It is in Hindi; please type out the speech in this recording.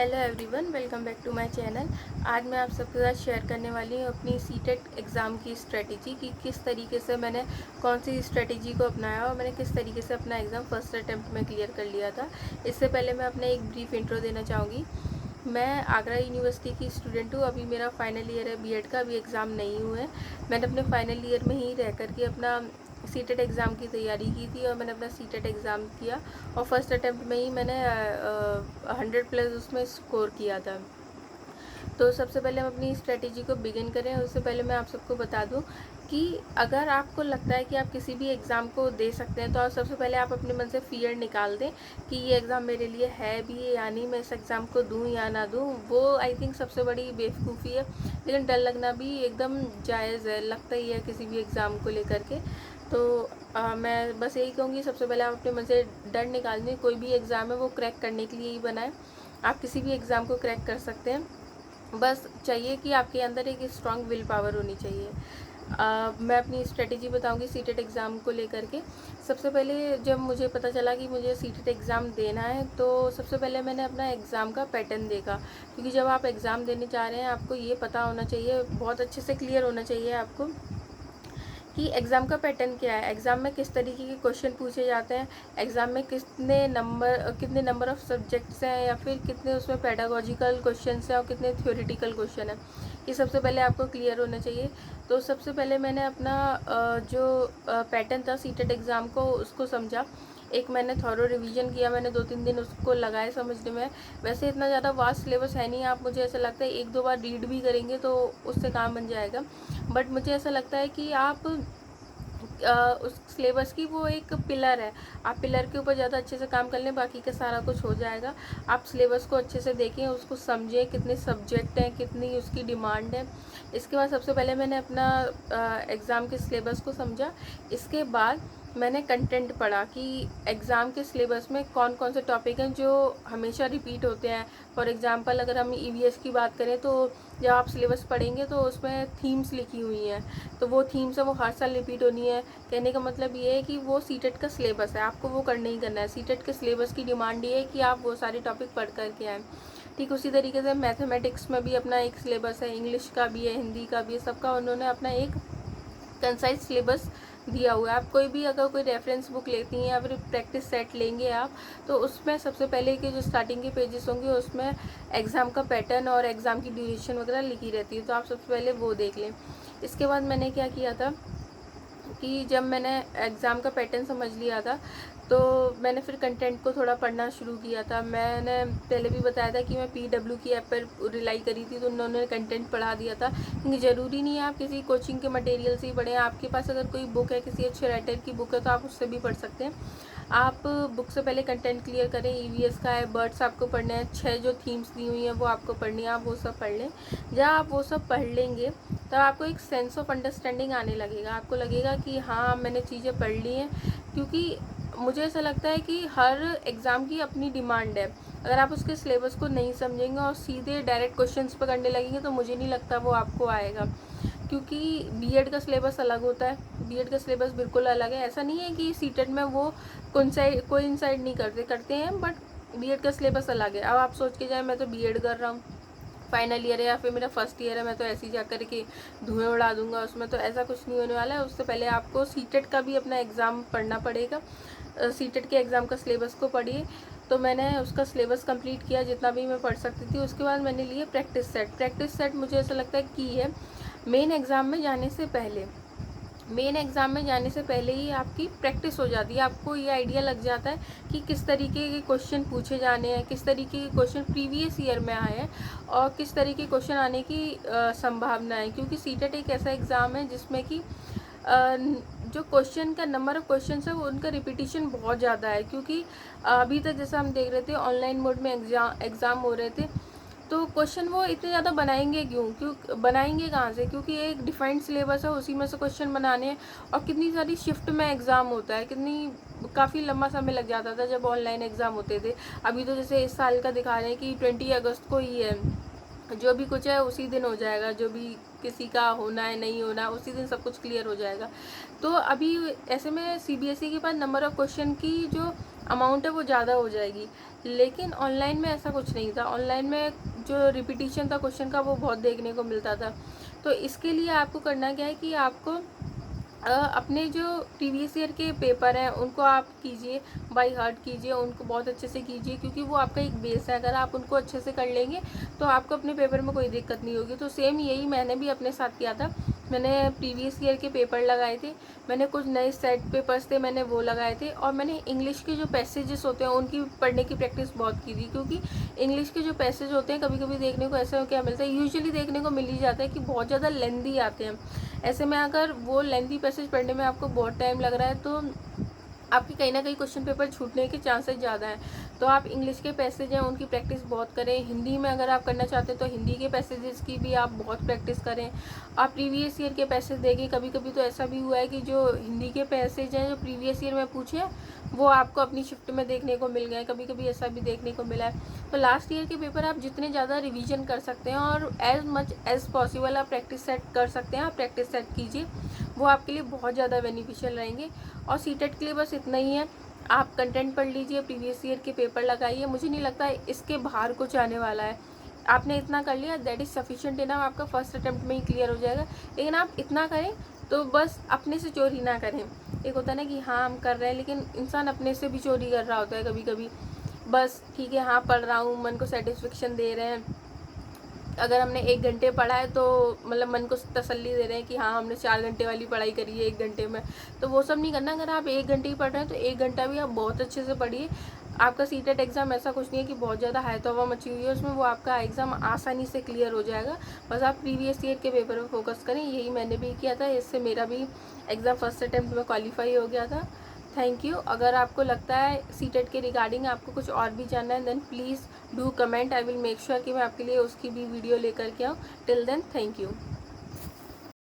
Hello everyone, welcome back to my channel. आज मैं आप सबके साथ शेयर करने वाली हूँ अपनी सीटेट एग्ज़ाम की स्ट्रेटजी कि किस तरीके से मैंने कौन सी स्ट्रेटजी को अपनाया और मैंने किस तरीके से अपना एग्ज़ाम फर्स्ट अटैम्प्ट में क्लियर कर लिया था। इससे पहले मैं अपना एक ब्रीफ इंट्रो देना चाहूँगी। मैं आगरा यूनिवर्सिटी की स्टूडेंट हूँ। अभी मेरा फाइनल ईयर है बीएड का, अभी एग्ज़ाम नहीं हुआ है। मैंने अपने फाइनल ईयर में ही रह कर के अपना सीटेट एग्ज़ाम की तैयारी की थी और मैंने अपना सीटेट एग्ज़ाम किया और फर्स्ट अटैम्प्ट में ही मैंने 100+ उसमें स्कोर किया था। तो सबसे पहले हम अपनी स्ट्रेटेजी को बिगिन करें उससे पहले मैं आप सबको बता दूं कि अगर आपको लगता है कि आप किसी भी एग्ज़ाम को दे सकते हैं तो आप सबसे पहले आप अपने मन से फ़ियर निकाल दें कि ये एग्ज़ाम मेरे लिए है भी या नहीं, मैं इस एग्ज़ाम को दूं या ना दूं। वो आई थिंक सबसे बड़ी बेवकूफ़ी है, लेकिन डर लगना भी एकदम जायज़ है, लगता ही है किसी भी एग्ज़ाम को लेकर के। तो मैं बस यही कहूँगी, सबसे पहले आप अपने मन से डर निकाल दें। कोई भी एग्ज़ाम है वो क्रैक करने के लिए ही बना है। आप किसी भी एग्ज़ाम को क्रैक कर सकते हैं, बस चाहिए कि आपके अंदर एक स्ट्रॉन्ग विल पावर होनी चाहिए। मैं अपनी स्ट्रेटेजी बताऊंगी सीटेट एग्ज़ाम को लेकर के। सबसे पहले जब मुझे पता चला कि मुझे सीटेट एग्ज़ाम देना है तो सबसे पहले मैंने अपना एग्ज़ाम का पैटर्न देखा, क्योंकि जब आप एग्ज़ाम देने जा रहे हैं आपको ये पता होना चाहिए, बहुत अच्छे से क्लियर होना चाहिए आपको कि एग्ज़ाम का पैटर्न क्या है, एग्ज़ाम में किस तरीके के क्वेश्चन पूछे जाते हैं, एग्ज़ाम में कितने नंबर ऑफ़ सब्जेक्ट्स हैं या फिर कितने उसमें पेडागोजिकल क्वेश्चंस हैं और कितने थ्योरेटिकल क्वेश्चन हैं। ये सबसे पहले आपको क्लियर होना चाहिए। तो सबसे पहले मैंने अपना जो पैटर्न था सीटेट एग्ज़ाम को उसको समझा। एक मैंने थॉरो रिवीजन किया, मैंने 2-3 दिन उसको लगाए समझने में। वैसे इतना ज़्यादा वास्ट सिलेबस है नहीं, आप मुझे ऐसा लगता है 1-2 बार रीड भी करेंगे तो उससे काम बन जाएगा। बट मुझे ऐसा लगता है कि आप उस सिलेबस की वो एक पिलर है, आप पिलर के ऊपर ज़्यादा अच्छे से काम कर लें, बाकी का सारा कुछ हो जाएगा। आप सिलेबस को अच्छे से देखें, उसको समझें, कितने सब्जेक्ट हैं, कितनी उसकी डिमांड है। इसके बाद सबसे पहले मैंने अपना एग्ज़ाम के सिलेबस को समझा। इसके बाद मैंने कंटेंट पढ़ा कि एग्ज़ाम के सिलेबस में कौन कौन से टॉपिक हैं जो हमेशा रिपीट होते हैं। फॉर एग्ज़ाम्पल अगर हम ईवीएस की बात करें तो जब आप सिलेबस पढ़ेंगे तो उसमें थीम्स लिखी हुई हैं, तो वो थीम्स है वो हर साल रिपीट होनी है। कहने का मतलब ये है कि वो सीटेट का सिलेबस है, आपको वो करना ही करना है। सीटेट के सिलेबस की डिमांड ये है कि आप वो सारे टॉपिक पढ़ कर के आएँ। ठीक उसी तरीके से मैथमेटिक्स में भी अपना एक सिलेबस है, इंग्लिश का भी है, हिंदी का भी है, सबका उन्होंने अपना एक कंसाइज सिलेबस दिया हुआ है। आप कोई भी अगर कोई रेफरेंस बुक लेती हैं या फिर प्रैक्टिस सेट लेंगे आप, तो उसमें सबसे पहले के जो स्टार्टिंग के पेजेस होंगे उसमें एग्ज़ाम का पैटर्न और एग्ज़ाम की ड्यूरेशन वगैरह लिखी रहती है, तो आप सबसे पहले वो देख लें। इसके बाद मैंने क्या किया था कि जब मैंने एग्ज़ाम का पैटर्न समझ लिया था तो मैंने फिर कंटेंट को थोड़ा पढ़ना शुरू किया था। मैंने पहले भी बताया था कि मैं पीडब्ल्यू की ऐप पर रिलाई करी थी, तो उन्होंने कंटेंट पढ़ा दिया था। क्योंकि ज़रूरी नहीं है आप किसी कोचिंग के मटेरियल से ही पढ़ें, आपके पास अगर कोई बुक है, किसी अच्छे राइटर की बुक है तो आप उससे भी पढ़ सकते हैं। आप बुक से पहले कंटेंट क्लियर करें। ईवीएस का है, बर्ड्स आपको पढ़ने हैं, 6 जो थीम्स दी हुई हैं वो आपको पढ़नी है, आप वो सब पढ़ लें। जब आप वो सब पढ़ लेंगे तब आपको एक सेंस ऑफ अंडरस्टैंडिंग आने लगेगा, आपको लगेगा कि हाँ मैंने चीज़ें पढ़ ली हैं। क्योंकि मुझे ऐसा लगता है कि हर एग्ज़ाम की अपनी डिमांड है। अगर आप उसके सिलेबस को नहीं समझेंगे और सीधे डायरेक्ट क्वेश्चंस पर करने लगेंगे तो मुझे नहीं लगता वो आपको आएगा। क्योंकि बीएड का सिलेबस अलग होता है, बीएड का सिलेबस बिल्कुल अलग है। ऐसा नहीं है कि सीटेट में वो कोइंसाइड नहीं करते हैं, बट बीएड का सिलेबस अलग है। अब आप सोच के जाए मैं तो बीएड कर रहा हूँ, फाइनल ईयर है या फिर मेरा फर्स्ट ईयर है, मैं तो ऐसे ही जा कर के धुएँ उड़ा दूंगा उसमें, तो ऐसा कुछ नहीं होने वाला है। उससे पहले आपको सीटेट का भी अपना एग्ज़ाम पढ़ना पड़ेगा। सीटेट के एग्ज़ाम का सिलेबस को पढ़िए। तो मैंने उसका सिलेबस कंप्लीट किया जितना भी मैं पढ़ सकती थी। उसके बाद मैंने लिए प्रैक्टिस सेट मुझे ऐसा लगता है की है मेन एग्ज़ाम में जाने से पहले। मेन एग्ज़ाम में जाने से पहले ही आपकी प्रैक्टिस हो जाती है, आपको ये आइडिया लग जाता है कि किस तरीके के क्वेश्चन पूछे जाने हैं, किस तरीके के क्वेश्चन प्रीवियस ईयर में आए हैं और किस तरीके के क्वेश्चन आने की संभावना है। क्योंकि सीटेट एक ऐसा एग्ज़ाम है जिसमें कि जो क्वेश्चन का नंबर ऑफ़ क्वेश्चन है वो उनका रिपीटिशन बहुत ज़्यादा है। क्योंकि अभी तक जैसा हम देख रहे थे ऑनलाइन मोड में एग्ज़ाम हो रहे थे, तो क्वेश्चन वो इतने ज़्यादा बनाएंगे क्यों बनाएंगे कहाँ से, क्योंकि एक डिफाइंड सिलेबस है, उसी में से क्वेश्चन बनाने हैं। और कितनी सारी शिफ्ट में एग्ज़ाम होता है, काफ़ी लंबा समय लग जाता था जब ऑनलाइन एग्ज़ाम होते थे। अभी तो जैसे इस साल का दिखा रहे हैं कि 20 अगस्त को ही है, जो भी कुछ है उसी दिन हो जाएगा, जो भी किसी का होना है नहीं होना उसी दिन सब कुछ क्लियर हो जाएगा। तो अभी ऐसे में सीबीएसई के पास नंबर ऑफ़ क्वेश्चन की जो अमाउंट है वो ज़्यादा हो जाएगी, लेकिन ऑनलाइन में ऐसा कुछ नहीं था। ऑनलाइन में जो रिपीटिशन था क्वेश्चन का वो बहुत देखने को मिलता था। तो इसके लिए आपको करना क्या है कि आपको अपने जो प्रीवियस ईयर के पेपर हैं उनको आप कीजिए, बाय हार्ट कीजिए, उनको बहुत अच्छे से कीजिए, क्योंकि वो आपका एक बेस है। अगर आप उनको अच्छे से कर लेंगे तो आपको अपने पेपर में कोई दिक्कत नहीं होगी। तो सेम यही मैंने भी अपने साथ किया था। मैंने प्रीवियस ईयर के पेपर लगाए थे, मैंने कुछ नए सेट पेपर्स थे मैंने वो लगाए थे, और मैंने इंग्लिश के जो पैसेजेस होते हैं उनकी पढ़ने की प्रैक्टिस बहुत की थी, क्योंकि इंग्लिश के जो पैसेज होते हैं कभी कभी देखने को ऐसा क्या मिलता है, यूजुअली देखने को मिल ही जाता है कि बहुत ज़्यादा लेंदी आते हैं। ऐसे में अगर वो लेंथी पैसेज पढ़ने में आपको बहुत टाइम लग रहा है तो आपकी कहीं ना कहीं क्वेश्चन पेपर छूटने के चांसेस ज़्यादा हैं। तो आप इंग्लिश के पैसेज हैं उनकी प्रैक्टिस बहुत करें। हिंदी में अगर आप करना चाहते हैं तो हिंदी के पैसेजेस की भी आप बहुत प्रैक्टिस करें। आप प्रीवियस ईयर के पैसेज देखें। कभी कभी तो ऐसा भी हुआ है कि जो हिंदी के पैसेज हैं जो प्रीवियस ईयर में पूछे वो आपको अपनी शिफ्ट में देखने को मिल गए। कभी कभी ऐसा भी देखने को मिला है। तो लास्ट ईयर के पेपर आप जितने ज़्यादा रिवीजन कर सकते हैं और एज मच एज़ पॉसिबल आप प्रैक्टिस सेट कर सकते हैं, आप प्रैक्टिस सेट कीजिए, वो आपके लिए बहुत ज़्यादा बेनिफिशियल रहेंगे। और सीटेट के लिए बस इतना ही है, आप कंटेंट पढ़ लीजिए, प्रीवियस ईयर के पेपर लगाइए। मुझे नहीं लगता इसके बाहर कुछ आने वाला है। आपने इतना कर लिया दैट इज़ सफिशिएंट इनफ, आपका फर्स्ट अटैम्प्ट में ही क्लियर हो जाएगा। लेकिन आप इतना करें तो बस अपने से चोरी ना करें। एक होता है ना कि हाँ हम कर रहे हैं, लेकिन इंसान अपने से भी चोरी कर रहा होता है कभी कभी। बस ठीक है, हाँ पढ़ रहा हूँ, मन को सेटिस्फेक्शन दे रहे हैं। अगर हमने 1 घंटे पढ़ा है तो मतलब मन को तसल्ली दे रहे हैं कि हाँ हमने 4 घंटे वाली पढ़ाई करी है 1 घंटे में। तो वो सब नहीं करना। अगर आप 1 घंटे ही पढ़ रहे हैं तो 1 घंटा भी आप बहुत अच्छे से पढ़िए। आपका सीटेट एग्ज़ाम ऐसा कुछ नहीं है कि बहुत ज़्यादा हाई तौबा मची हुई है उसमें, वो आपका एग्ज़ाम आसानी से क्लियर हो जाएगा। बस आप प्रीवियस ईयर के पेपर पर फोकस करें। यही मैंने भी किया था, इससे मेरा भी एग्ज़ाम फर्स्ट अटैम्प्ट में क्वालिफाई हो गया था। Thank you. अगर आपको लगता है सीटेट के रिगार्डिंग आपको कुछ और भी जानना है then please do comment. I will make sure कि मैं आपके लिए उसकी भी वीडियो लेकर के आऊँ। Till then thank you.